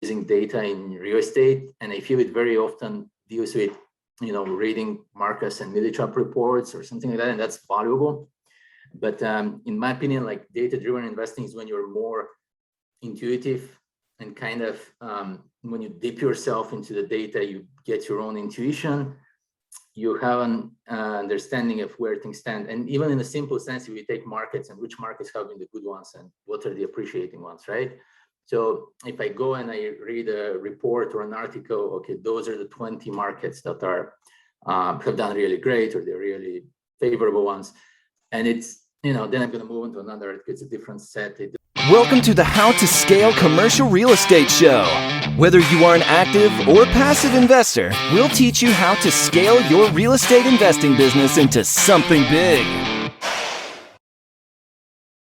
using data in real estate, and I feel it very often deals with, reading Marcus and Millichap reports or something like that, and that's valuable. But in my opinion, like data-driven investing is when you're more intuitive and kind of when you dip yourself into the data, you get your own intuition. You have an understanding of where things stand. And even in a simple sense, if you take markets and which markets have been the good ones and what are the appreciating ones, right? So if I go and I read a report or an article, okay, those are the 20 markets that are have done really great, or they're really favorable ones. And it's, then I'm going to move on to another, it's a different set. Welcome to the How to Scale Commercial Real Estate Show. Whether you are an active or passive investor, we'll teach you how to scale your real estate investing business into something big.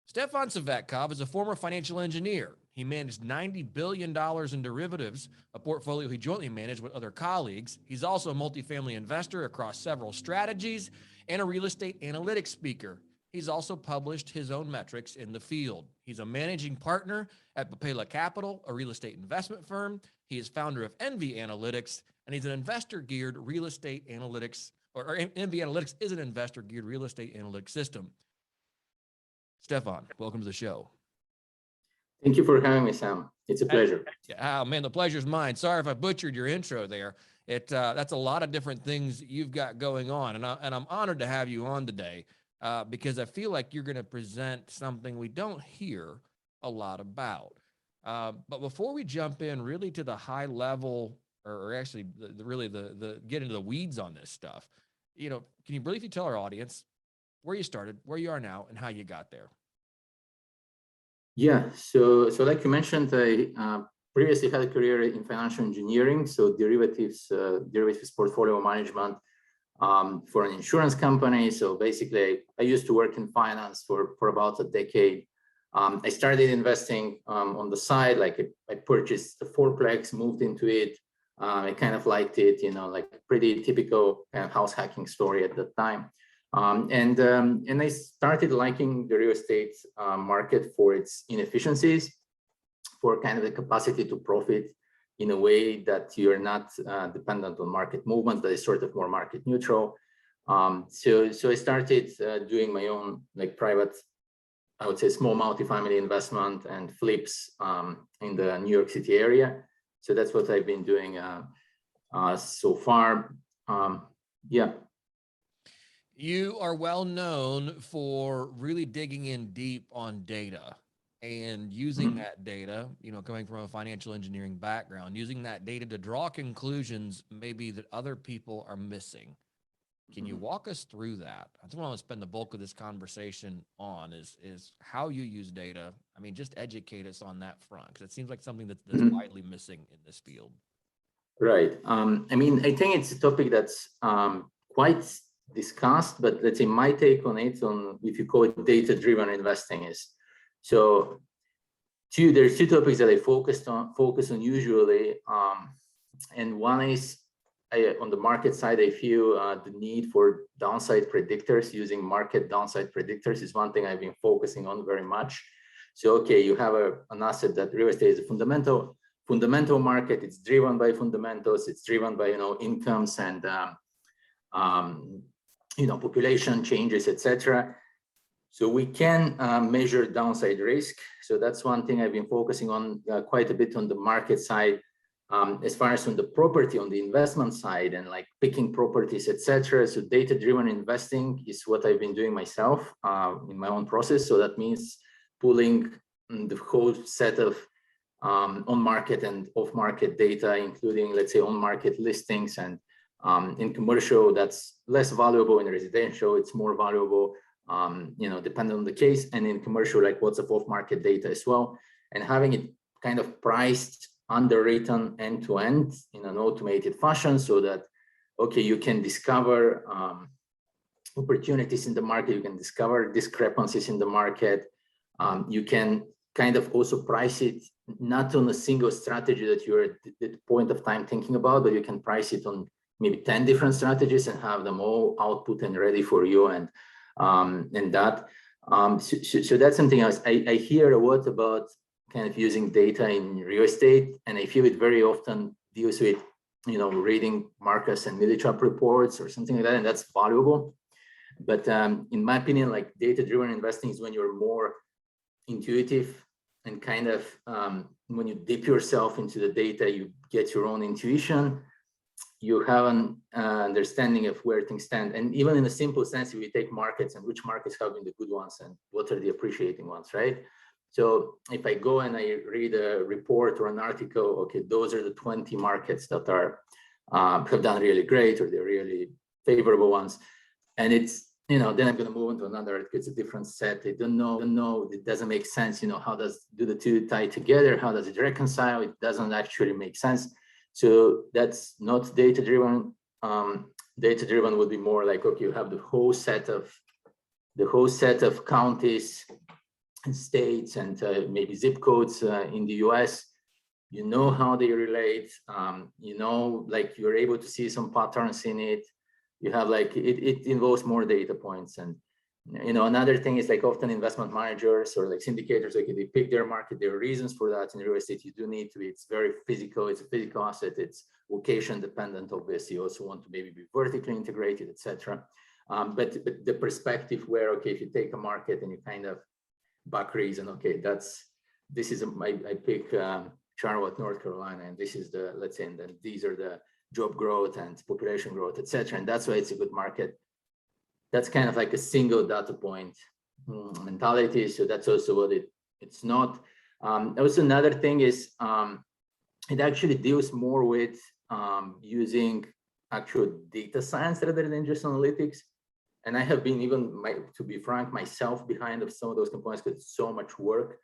Stefan Cvetkov is a former financial engineer. He managed $90 billion in derivatives, a portfolio he jointly managed with other colleagues. He's also a multifamily investor across several strategies and a real estate analytics speaker. He's also published his own metrics in the field. He's a managing partner at Papela Capital, a real estate investment firm. He is founder of Envy Analytics, and he's an investor-geared real estate analytics, or Envy Analytics is an investor-geared real estate analytics system. Stefan, welcome to the show. Thank you for having me, Sam. It's a pleasure. Oh, man, the pleasure's mine. Sorry if I butchered your intro there. That's a lot of different things you've got going on, and I'm honored to have you on today. Because I feel like you're going to present something we don't hear a lot about. But before we jump in really to the high level, or actually the get into the weeds on this stuff, can you briefly tell our audience where you started, where you are now, and how you got there? Yeah, so like you mentioned, I previously had a career in financial engineering, so derivatives portfolio management. For an insurance company. So basically, I used to work in finance for about a decade. I started investing on the side, like I purchased a fourplex, moved into it. I kind of liked it, like a pretty typical kind of house hacking story at the time. And I started liking the real estate market for its inefficiencies, for kind of the capacity to profit in a way that you're not dependent on market movement, that is sort of more market neutral. So I started doing my own like private, I would say small multifamily investment and flips in the New York City area. So that's what I've been doing so far. Yeah. You are well known for really digging in deep on data. And using that data, coming from a financial engineering background, using that data to draw conclusions maybe that other people are missing. Can you walk us through that? That's what I want to spend the bulk of this conversation on is how you use data. I mean, just educate us on that front, because it seems like something that's widely missing in this field. Right. I mean, I think it's a topic that's quite discussed, but let's say my take on it, on if you call it data-driven investing, is so there's two topics that I focus on usually, and one is on the market side. I feel the need for downside predictors. Using market downside predictors is one thing I've been focusing on very much. So okay, you have an asset that real estate is a fundamental market. It's driven by fundamentals. It's driven by incomes and population changes, etc. So we can measure downside risk. So that's one thing I've been focusing on quite a bit on the market side. As far as on the property, on the investment side, and like picking properties, etc. So data-driven investing is what I've been doing myself in my own process. So that means pulling the whole set of on-market and off-market data, including, let's say, on-market listings. And in commercial, that's less valuable. In residential, it's more valuable. Depending on the case, and in commercial, like lots of off-market data as well, and having it kind of priced, underwritten end-to-end in an automated fashion, so that, okay, you can discover opportunities in the market, you can discover discrepancies in the market, you can kind of also price it not on a single strategy that you're at the point of time thinking about, but you can price it on maybe 10 different strategies and have them all output and ready for you. And that so that's something else. I hear a lot about kind of using data in real estate, and I feel it very often deals with, reading Marcus and Millichap reports or something like that, and that's valuable. But in my opinion, like data-driven investing is when you're more intuitive and kind of when you dip yourself into the data, you get your own intuition. You have an understanding of where things stand. And even in a simple sense, if you take markets and which markets have been the good ones and what are the appreciating ones, right? So if I go and I read a report or an article, okay, those are the 20 markets that are have done really great, or they're really favorable ones. And it's, then I'm going to move on to another article. It's a different set. I don't know, it doesn't make sense. How do the two tie together? How does it reconcile? It doesn't actually make sense. So that's not data-driven. Data-driven would be more like, okay, you have the whole set of counties and states and maybe zip codes in the US. You know how they relate. Like you're able to see some patterns in it. You have like it involves more data points. And another thing is like often investment managers or like syndicators, like they pick their market. There are reasons for that. In real estate, you do need to be, it's very physical, it's a physical asset, it's location dependent, obviously. You also want to maybe be vertically integrated, etc. But the perspective where, okay, if you take a market and you kind of back reason, okay, I pick Charlotte, North Carolina, and this is the, let's say, and then these are the job growth and population growth, etc. And that's why it's a good market. That's kind of like a single data point mentality. So that's also what it's not. Also, another thing is it actually deals more with using actual data science rather than just analytics. And I have been to be frank, myself behind of some of those components because it's so much work.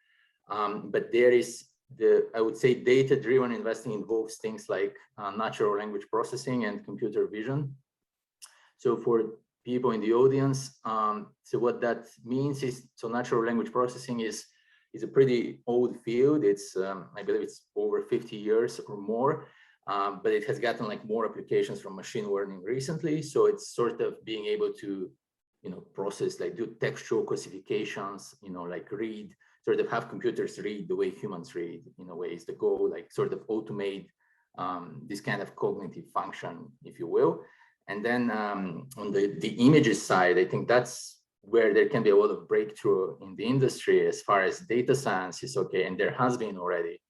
But there is I would say data-driven investing involves things like natural language processing and computer vision. So for people in the audience, so what that means is, so natural language processing is a pretty old field. It's I believe it's over 50 years or more, but it has gotten like more applications from machine learning recently. So it's sort of being able to, process, like do textual classifications, like read, sort of have computers read the way humans read, in a way is the goal, like sort of automate this kind of cognitive function, if you will. And then on the images side, I think that's where there can be a lot of breakthrough in the industry as far as data science is okay. And there has been already,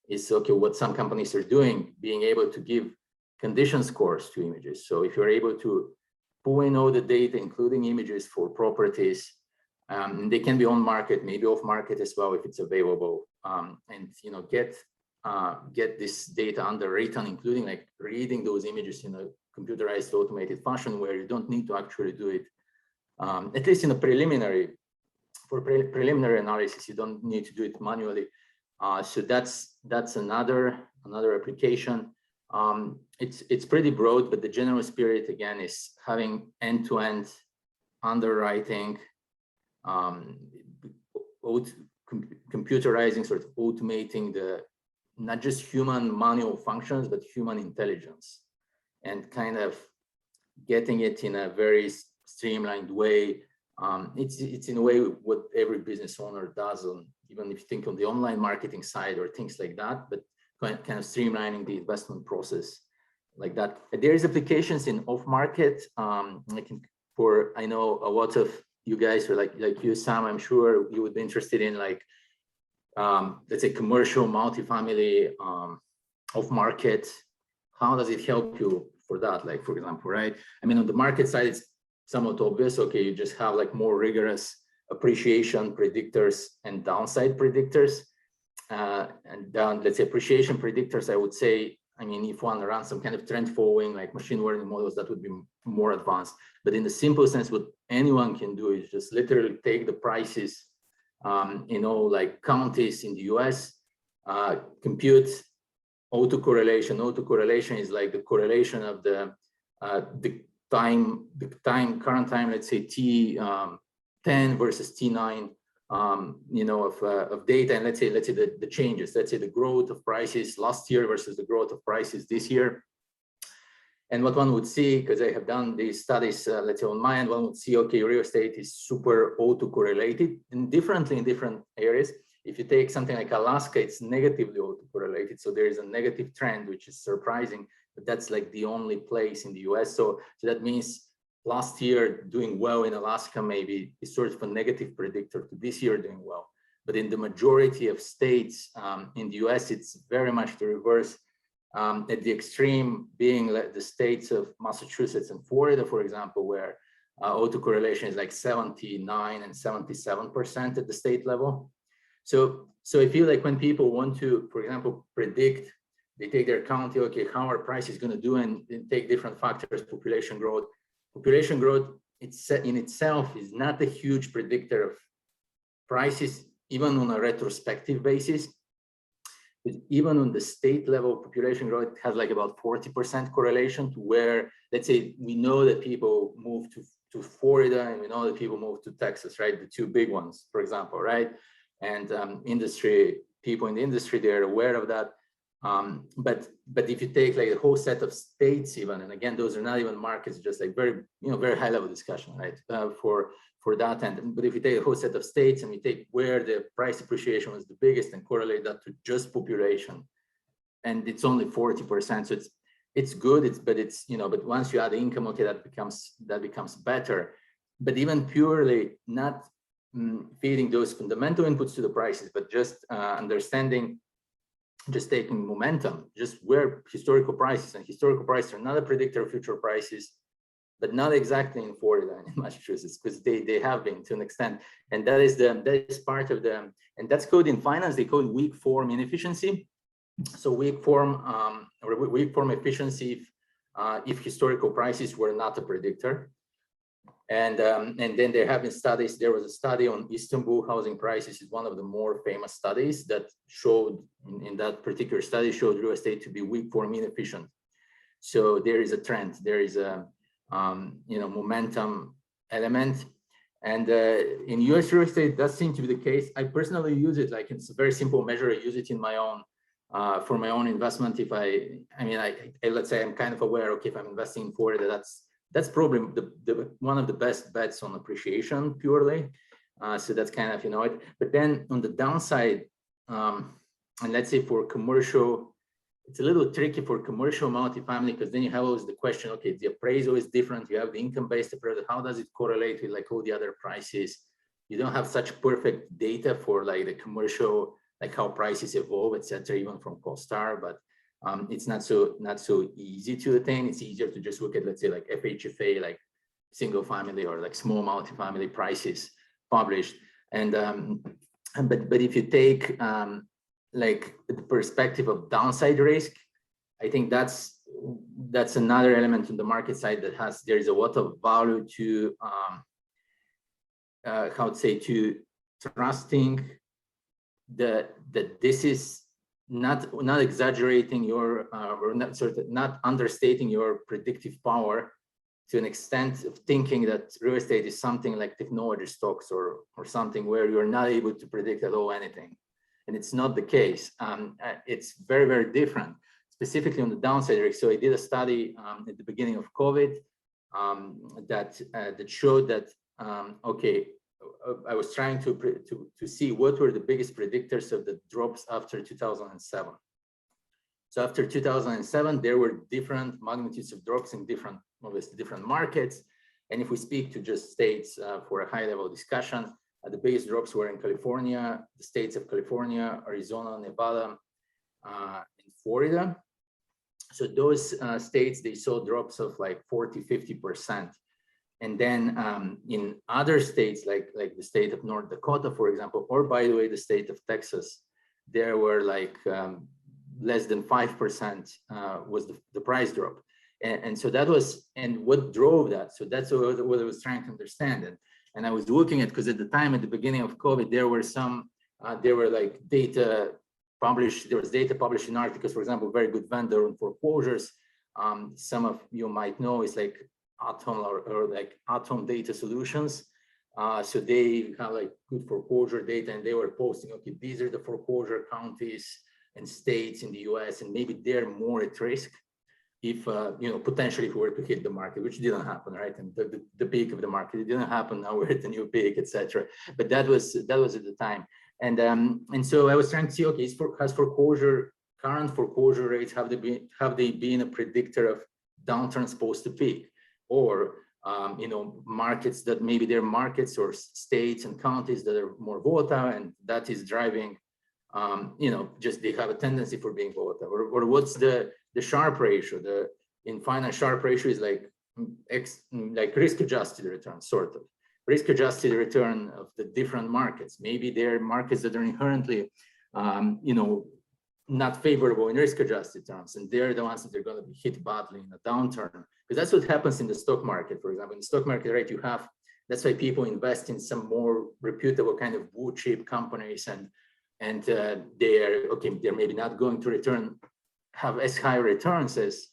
is okay, what some companies are doing, being able to give condition scores to images. So if you're able to pull in all the data, including images for properties, they can be on market, maybe off market as well if it's available, and get this data underwritten, including like reading those images in a computerized automated fashion where you don't need to actually do it, at least in a preliminary analysis, you don't need to do it manually. So that's another application. It's pretty broad, but the general spirit again is having end-to-end underwriting, computerizing, sort of automating not just human manual functions, but human intelligence, and kind of getting it in a very streamlined way. It's in a way what every business owner does, even if you think on the online marketing side or things like that, but kind of streamlining the investment process like that. There is applications in off-market. I know a lot of you guys are like you, Sam, I'm sure you would be interested in like, let's say commercial multifamily off-market. How does it help you for that? Like, for example, right? I mean, on the market side, it's somewhat obvious. Okay, you just have like more rigorous appreciation predictors and downside predictors. And down, let's say appreciation predictors, I would say, I mean, if one runs some kind of trend following, like machine learning models, that would be more advanced. But in the simple sense, what anyone can do is just literally take the prices, like counties in the US, compute autocorrelation. Autocorrelation is like the correlation of the current time, let's say T10 versus T9, of data, and let's say the changes, let's say the growth of prices last year versus the growth of prices this year. And what one would see, because I have done these studies, let's say on my end, one would see, okay, real estate is super autocorrelated and differently in different areas. If you take something like Alaska, it's negatively autocorrelated. So there is a negative trend, which is surprising, but that's like the only place in the US. So that means last year doing well in Alaska maybe is sort of a negative predictor to this year doing well. But in the majority of states in the US, it's very much the reverse. At the extreme being like the states of Massachusetts and Florida, for example, where autocorrelation is like 79 and 77% at the state level. So I feel like when people want to, for example, predict, they take their county, okay, how our price is going to do, and take different factors, population growth. Population growth in itself is not a huge predictor of prices, even on a retrospective basis. But even on the state level, population growth has like about 40% correlation to where, let's say, we know that people move to Florida and we know that people move to Texas, right? The two big ones, for example, right? And people in the industry, they're aware of that. But if you take like the whole set of states even, and again, those are not even markets, just like very high level discussion, right? For that end. But if you take a whole set of states and you take where the price appreciation was the biggest and correlate that to just population, and it's only 40%. So it's good, but once you add income, okay, that becomes better. But even purely not feeding those fundamental inputs to the prices, but just understanding, just taking momentum, just where historical prices are not a predictor of future prices, but not exactly in Florida and in Massachusetts, because they have been to an extent. And that is part of the, and that's called in finance, they call it weak form inefficiency. So weak form efficiency if historical prices were not a predictor. And then there have been studies. There was a study on Istanbul housing prices. Is one of the more famous studies that showed, in that particular study, showed real estate to be weak form inefficient. So there is a trend. There is a momentum element, and in U.S. real estate, that seems to be the case. I personally use it, like it's a very simple measure. I use it in my own for my own investment. If I let's say I'm kind of aware, okay, if I'm investing in Florida, that's probably the one of the best bets on appreciation purely. So that's kind of it. But then on the downside, and let's say for commercial, it's a little tricky for commercial multifamily, because then you have always the question, okay, the appraisal is different. You have the income-based appraisal. How does it correlate with like all the other prices? You don't have such perfect data for like the commercial, like how prices evolve, etc., even from CoStar. But it's not so easy to attain. It's easier to just look at, let's say, like FHFA, like single family or like small multifamily prices published. And but if you take like the perspective of downside risk, I think that's another element on the market side that there is a lot of value to to trusting that this is not exaggerating your or not understating your predictive power to an extent of thinking that real estate is something like technology stocks or something where you're not able to predict at all anything. And it's not the case. It's very, very different, specifically on the downside risk. So I did a study at the beginning of COVID that showed that, okay, I was trying to see what were the biggest predictors of the drops after 2007. So after 2007, there were different magnitudes of drops in different markets. And if we speak to just states for a high level discussion, the biggest drops were in California, the states of California, Arizona, Nevada, and Florida. So those states, they saw drops of like 40, 50%. And then in other states, like the state of North Dakota, for example, or by the way, the state of Texas, there were like less than 5% was the price drop. And so that was, and what drove that? So that's what I was trying to understand. And I was looking at, because at the time, at the beginning of COVID, there were like data published, there was data published in articles, for example, very good vendor on foreclosures. Some of you might know is like Atom or like Atom Data Solutions. So they have like good foreclosure data, and they were posting, okay, these are the foreclosure counties and states in the US, and maybe they're more at risk if, potentially if we were to hit the market, which didn't happen, right? And the peak of the market, it didn't happen. Now we're at the new peak, etc. But that was at the time. And so I was trying to see, okay, has current foreclosure rates, have they been a predictor of downturns supposed to peak, or markets that maybe they're markets or states and counties that are more volatile, and that is driving, just they have a tendency for being volatile, or what's the Sharpe ratio? In finance, Sharpe ratio is like risk-adjusted return, sort of risk-adjusted return of the different markets. Maybe they're markets that are inherently, not favorable in risk-adjusted terms, and they're the ones that are going to be hit badly in a downturn. Because that's what happens in the stock market, for example. In the stock market, right, that's why people invest in some more reputable kind of blue chip companies, and they're maybe not going to have as high returns as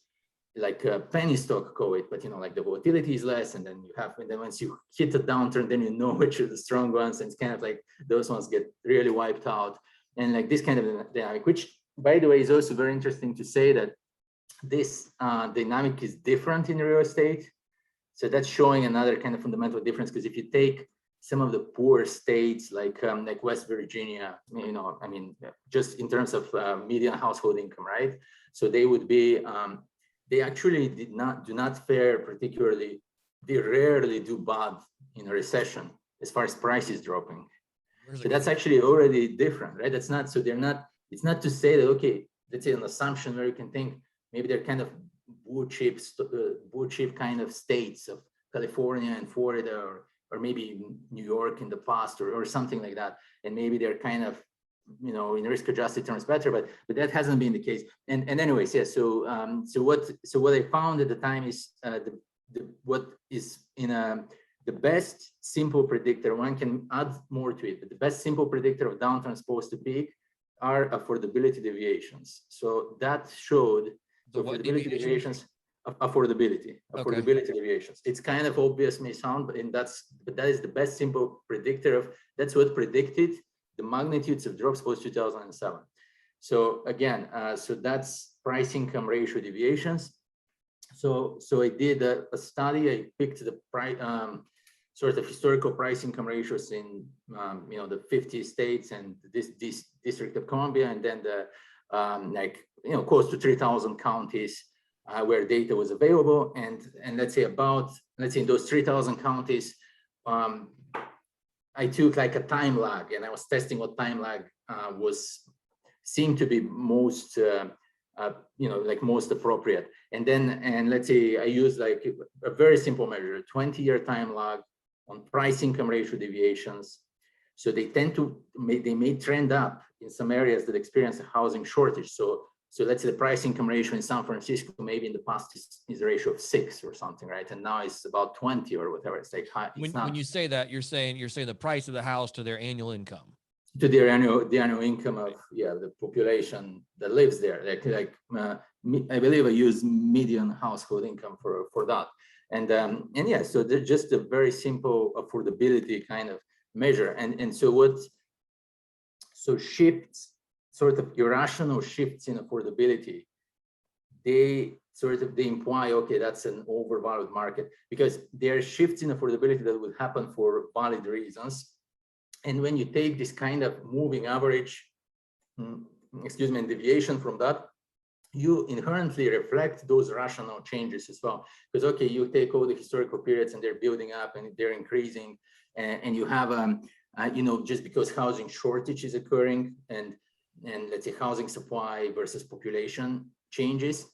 like a penny stock, call it, but like the volatility is less, and then once you hit a downturn, then you know which are the strong ones, and it's kind of like those ones get really wiped out, and like this kind of dynamic, which by the way is also very interesting to say that this dynamic is different in real estate. So that's showing another kind of fundamental difference, because if you take some of the poor states like West Virginia, just in terms of median household income, right? So they would be, they actually do not fare particularly, they rarely do bad in a recession as far as prices dropping. So that's actually already different, right? That's not, so they're not, it's not to say that, okay, let's say an assumption where you can think maybe they're kind of blue chip kind of states of California and Florida, or maybe New York in the past, or something like that. And maybe they're kind of, in risk-adjusted terms better, but that hasn't been the case. And anyways, yeah. So what I found at the time is what is the best simple predictor. One can add more to it, but the best simple predictor of downturn supposed to peak are affordability deviations. So that showed the affordability deviations. Affordability deviations. It's kind of obvious, may sound, but that is the best simple predictor of, that's what predicted the magnitudes of drops post 2007. So again, so that's price income ratio deviations. So I did a study. I picked the sort of historical price income ratios in the 50 states and this District of Columbia, and then the close to 3,000 counties where data was available, and let's say in those 3,000 counties, I took like a time lag, and I was testing what time lag seemed to be most most appropriate. And let's say I used like a very simple measure, 20-year time lag on price income ratio deviations. So they may trend up in some areas that experience a housing shortage. So let's say the price income ratio in San Francisco, maybe in the past is a ratio of 6 or something, right? And now it's about 20 or whatever. It's like high. When you say that, you're saying the price of the house to their annual income. To the annual income of the population that lives there. I believe I use median household income for that. And yeah, so they're just a very simple affordability kind of measure. And so shifts, sort of irrational shifts in affordability, they imply, okay, that's an overvalued market, because there are shifts in affordability that will happen for valid reasons. And when you take this kind of moving average, and deviation from that, you inherently reflect those rational changes as well. Because, okay, you take all the historical periods and they're building up and they're increasing, and you have, just because housing shortage is occurring, and let's say housing supply versus population changes.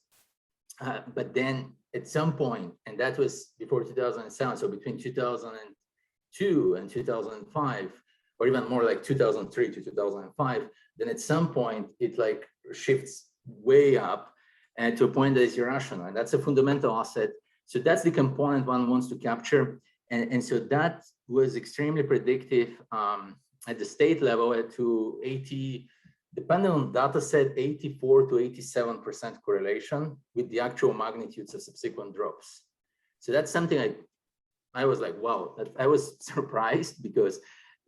But then at some point, and that was before 2007, so between 2002 and 2005, or even more like 2003 to 2005, then at some point it like shifts way up and to a point that is irrational. And that's a fundamental asset. So that's the component one wants to capture. And so that was extremely predictive at the state level to 80, depending on data set, 84 to 87% correlation with the actual magnitudes of subsequent drops. So that's something I was like, wow, I was surprised, because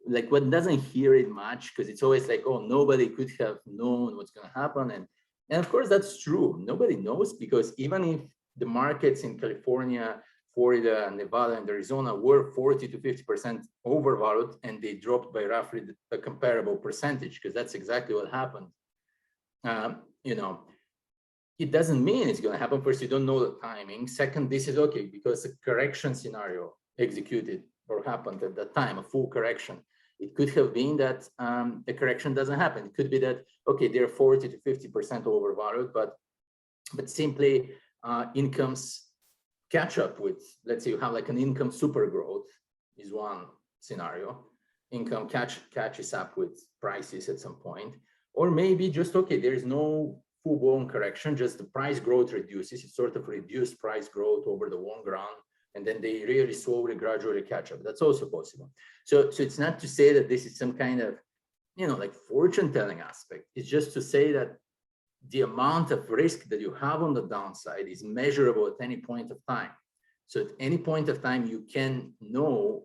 like one doesn't hear it much, because it's always like, oh, nobody could have known what's going to happen. And of course, that's true. Nobody knows, because even if the markets in California Florida, Nevada, and Arizona were 40 to 50% overvalued, and they dropped by roughly a comparable percentage, because that's exactly what happened. You know, it doesn't mean it's going to happen. First, you don't know the timing. Second, this is okay because the correction scenario executed or happened at that time, a full correction. It could have been that the correction doesn't happen. It could be that, okay, they're 40 to 50% overvalued, but simply incomes catch up with, let's say you have like an income super growth is one scenario. Income catches up with prices at some point, or maybe just, okay, there's no full-blown correction, just the price growth reduces. It's sort of reduced price growth over the long run, and then they really slowly, gradually catch up. That's also possible. So it's not to say that this is some kind of, you know, like fortune-telling aspect. It's just to say that the amount of risk that you have on the downside is measurable at any point of time. So at any point of time, you can know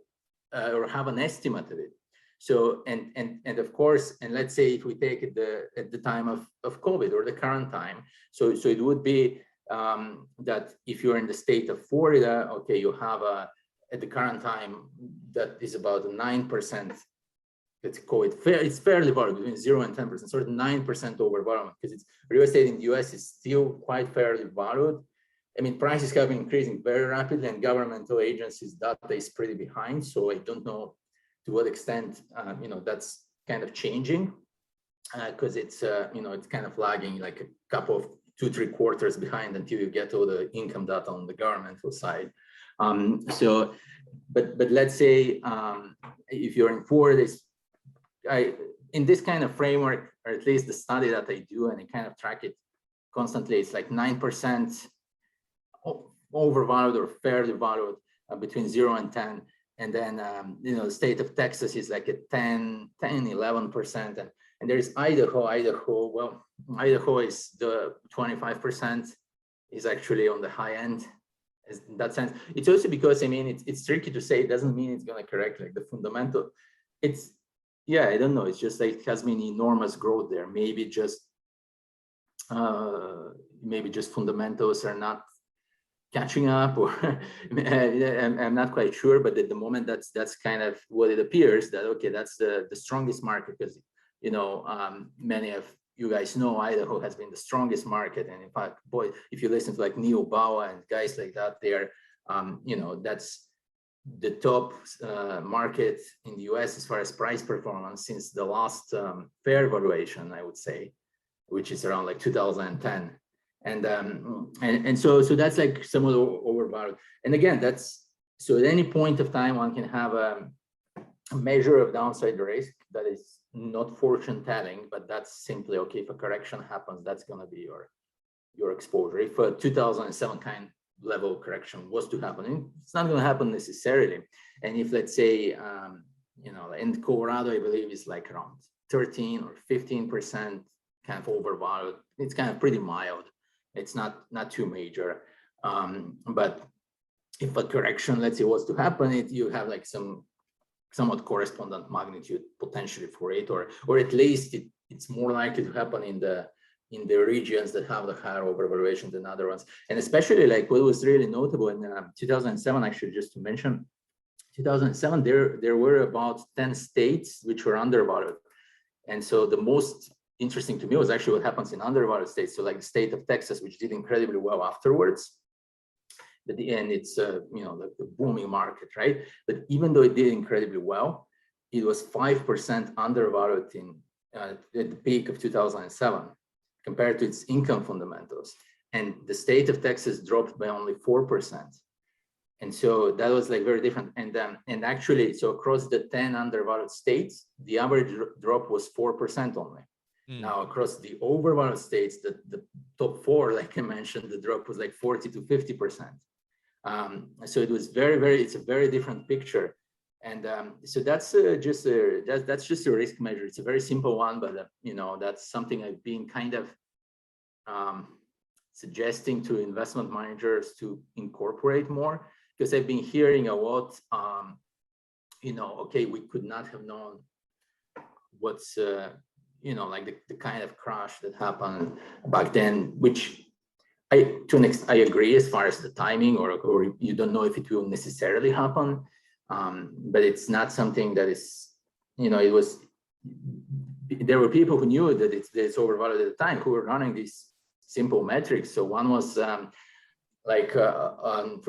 or have an estimate of it. So, and of course, and let's say if we take it at the time of COVID or the current time, so it would be that if you're in the state of Florida, okay, you have at the current time, that is about 9%, let's call it fair, it's fairly valued between 0 and 10%, sort of 9% overvalued, because it's real estate in the US is still quite fairly valued. I mean, prices have been increasing very rapidly, and governmental agencies' data is pretty behind. So I don't know to what extent, you know, that's kind of changing, because it's, you know, it's kind of lagging like a couple of 2-3 quarters behind until you get all the income data on the governmental side. So, but let's say if you're in Florida, in this kind of framework, or at least the study that I do, and I kind of track it constantly, it's like 9% overvalued or fairly valued between 0 and 10. And then, you know, the state of Texas is like a 11%. And there's Idaho. Well, Idaho is the 25% is actually on the high end in that sense. It's also because, I mean, it's tricky to say. It doesn't mean it's going to correct like the fundamental. It's, yeah, I don't know. It's just like it has been enormous growth there. Maybe just fundamentals are not catching up, or I'm not quite sure, but at the moment that's kind of what it appears, that okay, that's the strongest market, because, you know, many of you guys know Idaho has been the strongest market. And in fact, boy, if you listen to like Neil Bawa and guys like that, they're, you know, that's the top market in the US as far as price performance since the last fair valuation, I would say, which is around like 2010. And so that's like somewhat overvalued. And again, that's, so at any point of time, one can have a measure of downside risk that is not fortune telling, but that's simply, okay, if a correction happens, that's going to be your exposure. If a 2007 kind level correction was to happen, it's not going to happen necessarily. And if, let's say, you know, in Colorado, I believe it's like around 13 or 15% kind of overvalued. It's kind of pretty mild. It's not too major, but if a correction, let's say, was to happen, you have like some somewhat correspondent magnitude potentially for it, or at least it's more likely to happen in the regions that have the higher overvaluation than other ones. And especially like what was really notable in 2007, actually, just to mention, 2007 there were about 10 states which were undervalued, and so the most interesting to me was actually what happens in undervalued states. So like the state of Texas, which did incredibly well afterwards. At the end, it's you know, the booming market, right? But even though it did incredibly well, it was 5% undervalued at the peak of 2007 compared to its income fundamentals. And the state of Texas dropped by only 4%. And so that was like very different. And actually, so across the 10 undervalued states, the average drop was 4% only. Now, across the overvalued states, the top 4, like I mentioned, the drop was like 40 to 50%. So it was it's a very different picture. And so that's just a risk measure. It's a very simple one, but you know, that's something I've been kind of suggesting to investment managers to incorporate more, because I've been hearing a lot, you know, okay, we could not have known what's you know, like the kind of crash that happened back then, which I agree as far as the timing, or you don't know if it will necessarily happen, but it's not something that is, it was. There were people who knew that it's overvalued at the time who were running these simple metrics. So one was for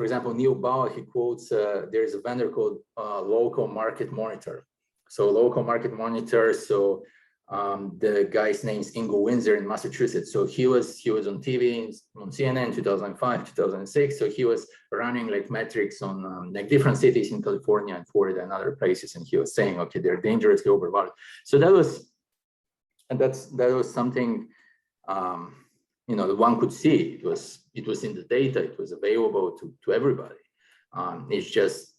example, Neil Bauer, he quotes, there's a vendor called Local Market Monitor. So Local Market Monitor, so the guy's name's Ingo Windsor in Massachusetts. So he was on TV on CNN 2005, 2006. So he was running like metrics on like different cities in California and Florida and other places. And he was saying, okay, they're dangerously overvalued. So that was something, that one could see. It was in the data. It was available to everybody. It's just,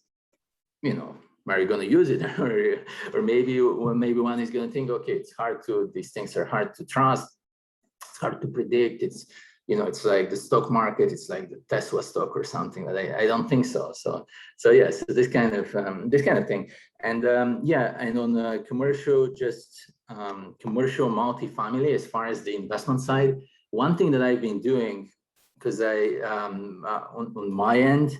are you going to use it, or maybe one is going to think, okay, these things are hard to trust. It's hard to predict. It's like the stock market. It's like the Tesla stock or something. But I don't think so. So yes, this kind of thing. And and on commercial, commercial multifamily, as far as the investment side, one thing that I've been doing, because on my end,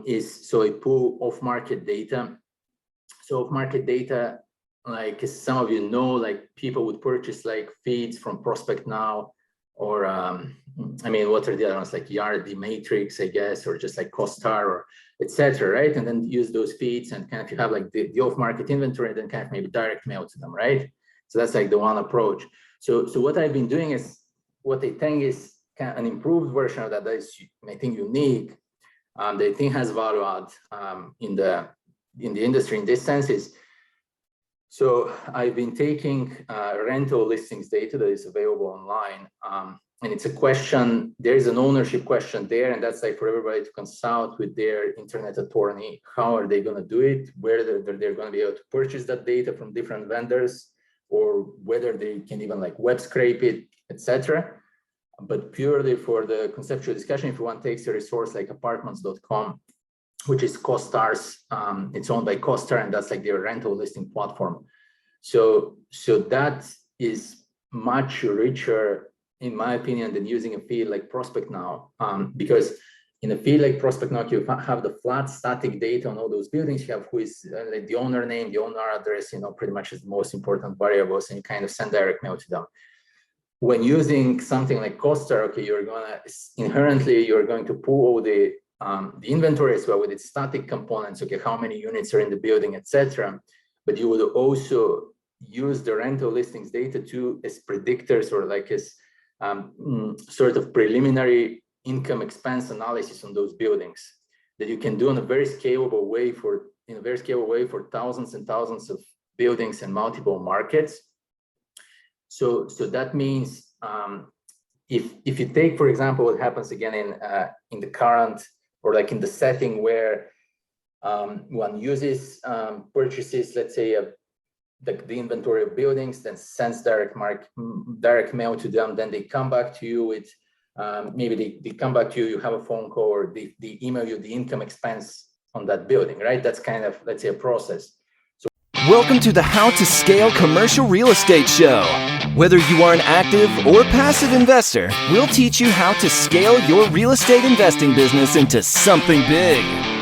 is I pull off-market data. So off-market data, like as some of you know, like people would purchase like feeds from Prospect Now, or what are the other ones, like Yardi, Matrix, I guess, or just like CoStar, or etc. Right? And then use those feeds and kind of you have like the off-market inventory, and then kind of maybe direct mail to them, right? So that's like the one approach. So what I've been doing is, what I think is kind of an improved version of that is, I think, unique. That I think has value add in the industry in this sense is, so I've been taking rental listings data that is available online, and it's a question, there's an ownership question there, and that's like for everybody to consult with their internet attorney. How are they going to do it? Whether they're going to be able to purchase that data from different vendors, or whether they can even like web scrape it, etc. But purely for the conceptual discussion, if one takes a resource like apartments.com, which is CoStar's, it's owned by CoStar, and that's like their rental listing platform. So that is much richer, in my opinion, than using a feed like Prospect Now, because in a feed like Prospect Now, you have the flat static data on all those buildings. You have who is like the owner name, the owner address, pretty much is the most important variables, and you kind of send direct mail to them. When using something like CoStar, okay, you're going to pull all the inventory as well with its static components. Okay, how many units are in the building, etc. But you would also use the rental listings data as predictors, or like as sort of preliminary income expense analysis on those buildings that you can do in a very scalable way for thousands and thousands of buildings and multiple markets. So that means if you take, for example, what happens again in the current, or like in the setting where one purchases, let's say, the inventory of buildings, then sends direct mail to them, then they come back to you with maybe they come back to you, you have a phone call, or they email you the income expense on that building, right? That's kind of, let's say, a process. Welcome to the How to Scale Commercial Real Estate Show. Whether you are an active or passive investor, we'll teach you how to scale your real estate investing business into something big.